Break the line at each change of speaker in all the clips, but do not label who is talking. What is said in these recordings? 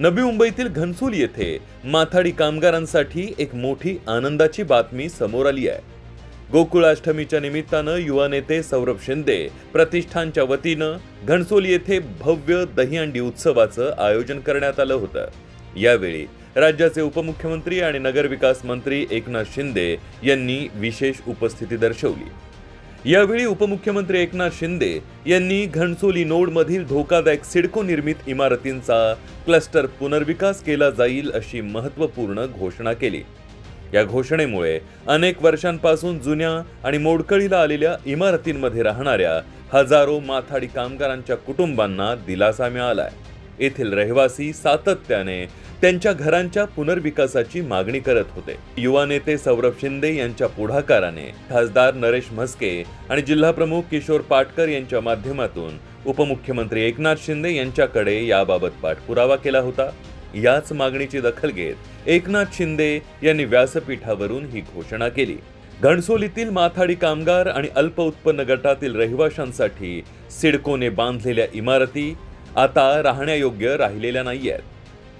नवी मुंबईतील घनसोली येथे माथाडी कामगारांसाठी एक मोठी आनंदाची बातमी समोर आली आहे। गोकुळाष्टमीच्या निमित्तानं युवा नेते सौरभ शिंदे प्रतिष्ठानच्या वतीनं घनसोली येथे भव्य दहीहंडी उत्सवाचं आयोजन करण्यात आलं होतं। यावेळी राज्याचे उपमुख्यमंत्री आणि नगरविकास मंत्री एकनाथ शिंदे यांनी विशेष उपस्थिती दर्शवली। यावेळी उपमुख्यमंत्री एकनाथ शिंदे यांनी घनसोली नोडमधील धोकादायक सिडको निर्मित इमारतींचा क्लस्टर पुनर्विकास केला जाईल अशी महत्त्वपूर्ण घोषणा केली। या घोषणेमुळे अनेक वर्षांपासून जुन्या आणि मोडकळीला आलेल्या इमारतींमध्ये राहणाऱ्या हजारो माथाडी कामगारांच्या कुटुंबांना दिलासा मिळालाय। येथील रहिवासी सातत्याने त्यांच्या घरांच्या पुनर्विकासाची मागणी करत होते। युवा नेते सौरभ शिंदे यांच्या पुढाकाराने खासदार नरेश म्हस्के आणि जिल्हाप्रमुख किशोर पाटकर यांच्या माध्यमातून उपमुख्यमंत्री एकनाथ शिंदे यांच्याकडे याबाबत पाठपुरावा केला होता। याच मागणीची दखल घेत एकनाथ शिंदे यांनी व्यासपीठावरून ही घोषणा केली। घनसोलीतील माथाडी कामगार आणि अल्प उत्पन्न गटातील रहिवाशांसाठी सिडकोने बांधलेल्या इमारती आता राहण्यायोग्य राहिलेल्या नाहीयेत।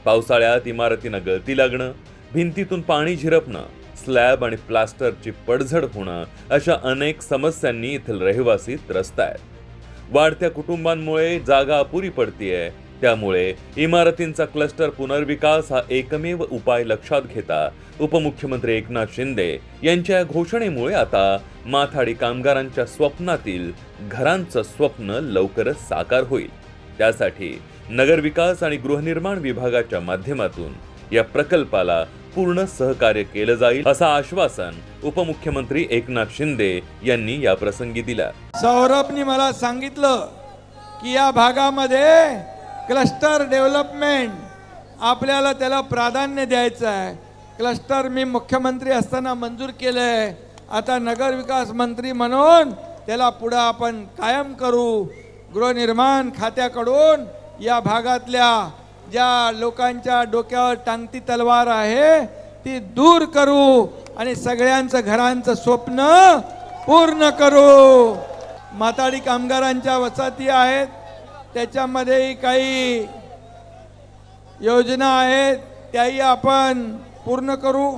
पावसाळ्यात इमारतींना गळती लागणं, भिंतीतून पाणी झिरपणं, स्लॅब आणि प्लास्टरची पडझड होणं अशा अनेक समस्यांनी येथील रहिवासी त्रस्त आहेत। वाढत्या कुटुंबांमुळे जागा अपुरी पडतीये, त्यामुळे इमारतींचा क्लस्टर पुनर्विकास हा एकमेव उपाय लक्षात घेता उपमुख्यमंत्री एकनाथ शिंदे यांच्या घोषणेमुळे आता माथाडी कामगारांच्या स्वप्नातील घरांचं स्वप्न लवकरच साकार होईल। त्यासाठी नगरविकास आणि गृहनिर्माण विभागाच्या माध्यमातून या प्रकल्पाला पूर्ण सहकार्य केलं जाईल असं आश्वासन उपमुख्यमंत्री एकनाथ शिंदे यांनी या प्रसंगी दिलं।
सौरभनी मला सांगितलं की या भागामध्ये क्लस्टर डेव्हलपमेंट आपल्याला त्याला प्राधान्य द्यायचं आहे। क्लस्टर मी मुख्यमंत्री असताना मंजूर केलंय, आता नगरविकास मंत्री म्हणून त्याला पुढे आपण कायम करू। गृहनिर्माण खात्याकडून या भागातल्या ज्या लोकांच्या डोक्यावर टांगती तलवार आहे ती दूर करू आणि सगळ्यांचं घरांचं स्वप्न पूर्ण करू। माथाडी कामगारांच्या वसाहती आहेत, त्याच्यामध्ये काही योजना आहेत त्याही आपण पूर्ण करू।